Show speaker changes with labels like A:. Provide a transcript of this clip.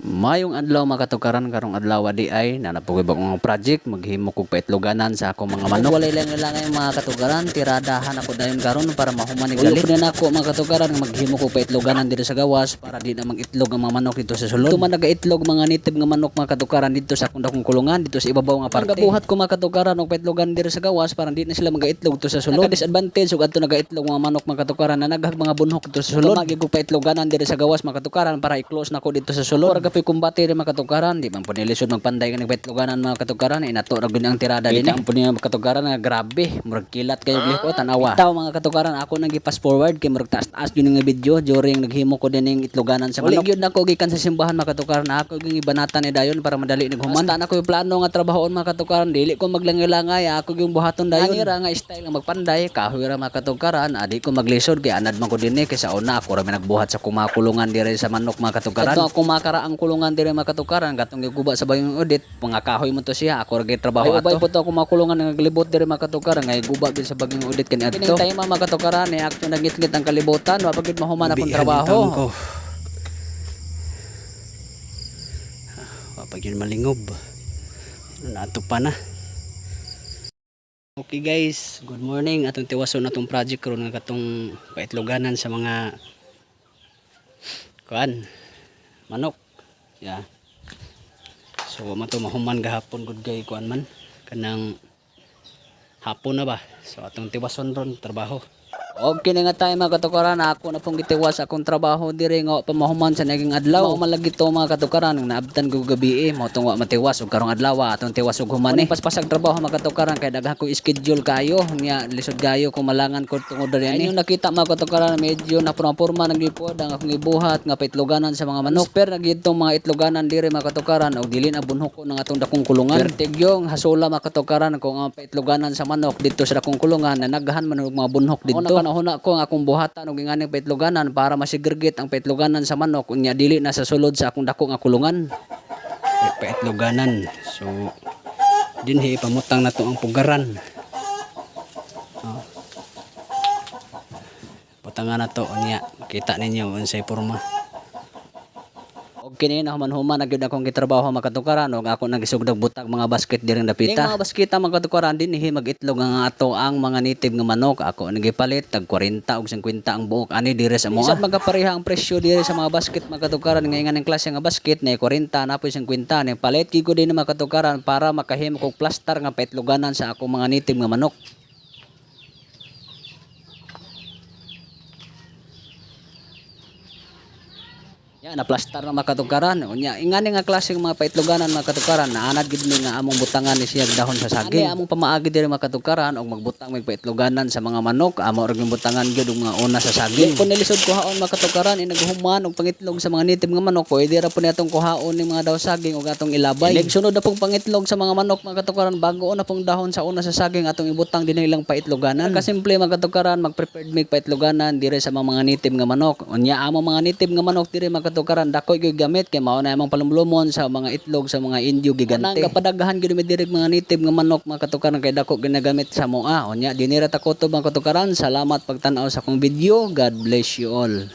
A: Mayong adlaw mga katukaran karong adlaw di ay nanapugay ba mga project maghimo kog paitloganan sa akong mga manok. Walay lang yung mga katukaran tiradahan ako dayon karon para mahuman ni gali. Ulo na ako mga katukaran nga maghimo kog paitloganan dito sa gawas para di na mag-itlog ang mga manok dito sa sulod. Tuman naga-itlog mga nitib nga manok mga katukaran dito sa akong dakong kulungan dito sa ibabaw nga parte. Gabuhat ko mga katukaran og paitlogan dito sa gawas para di na sila maga-itlog dito sa sulod. Disadvantage ug adto naga-itlog mga manok mga katukaran na naghag mga bunhok dito sa sulod. Magig kog paitloganan dito sa gawas mga katukaran para i-close na ko dito sa sulod. Kapoy kumbate rin mga katukaran, di man po nilisod magpanday ka nagpaitloganan mga katukaran, inato ra gud ang tirada din. Ang po niya mga katukaran nga grabe, murag kilat kayo liko tanawa. Itaw mga katukaran, ako nang gi-fast forward kay murag taas yun nga video during naghimo ko din ning itloganan sa manok. Gyud nako gikan sa simbahan mga katukaran, ako gyud ibanatan ni dayon para madali naghuman. Basta nako yung plano nga trabahoon mga katukaran, dili ko maglangay-langay, ako yung buhaton dayon. Ani ra nga style nga magpanday, kahoy ra mga katukaran, adi ko maglisod kay anad man ko dinhi kay sa una ako ra may nagbuhat sa kumakulungan dire sa manok mga katukaran. Ito ako makaraang kulungan dire mga katukaran gatong giguba sa bayong audit mga kahoy mo to siya ako ra trabaho ato. Ay po to ako makulungan nga naglibot dire mga katukaran nga guba gid sa bagong audit kani adto. Kining time mga katukaran ay akto nagitgit ang kalibutan wa pagid mahuman akong trabaho. Wa pagid malingob. Nato pa na. Okay guys, good morning. Atong tiwason atong project karon nga katong paitloganan sa mga kuan manok. Yeah. So mato mahuman gahapon gud kay kuan man kanang hapon na ba. So atong tiwason ron trabaho. Okay na nga tayo mga katukaran, ako na pong gitiwas akong trabaho dire nga pamahuman sa naging adlaw. Mao man lagi to mga katukaran naabtan ko gabi mo tong wa matiwas ug karong adlaw atong tiwas ug human ni. Paspasag trabaho mga katukaran kay daghan ko schedule kayo nya lisod gayo kung malangan ko tungod diri ani. Yung nakita mga katukaran medyo na porma nagipod ang akong ibuhat nga paitloganan sa mga manok. Per nagitong mga itloganan dire mga katukaran og dili na bunhok ko ng atong dakong kulungan. Pertigyong hasula mga katukaran kung ang paitloganan sa manok dito sa dakong kulungan na naghan man og mga bunhok dito. Huna ko ang akong buhatan og inganing paitloganan para masigurgit ang paitloganan sa manok unya dili na sa sulod sa akong dako nga kulungan. Paitloganan. So dinhi pamutang nato ang pugaran. Putangan nato unya kita ninyo unsay porma. Kini na human-human nagyud akong gitrabaho mga katukaran og ako nagisugdag butag mga basket direng dapita. Ning mga basketa mga katukaran dinhi mag-itlog nga ato ang mga native nga manok. Ako nagipalit tag 40 og 50 ang buok ani dire sa moa. Isip magapareha ang presyo dire sa mga basket mga katukaran nga inganing klase nga basket na 40 na po 50 ni palit gid ko din mga katukaran para makahimo kog plaster nga paitloganan sa akong mga native nga manok. Ya na plaster na makatukaran unya ingani nga klase ng mga paitloganan mga katukaran naanad gid mi nga among butangan ni siya dahon sa saging. Ani among pamaagi diri mga katukaran og magbutang mig paitloganan sa mga manok amo og butangan gyud mga una sa saging. Kung nilisod kuhaon mga katukaran inaghuman og pangitlog sa mga native nga manok pwede ra po ni atong kuhaon ning mga daw saging og atong ilabay. Sunod na pong pangitlog sa mga manok mga katukaran bago na pong dahon sa una sa saging atong ibutang din ilang paitloganan. Kasimple mga katukaran mag-prepared mig paitloganan dire sa mga native nga manok. Unya amo mga native nga manok dire katukaran dako gyud gamit kay mao na among palumlumon sa mga itlog sa mga indio gigante. Nang kapadaghan gyud mi direk mga native nga manok mga katukaran kay dako ginagamit sa moa. Unya dinira ta ko to mga katukaran. Salamat pagtan-aw sa akong video. God bless you all.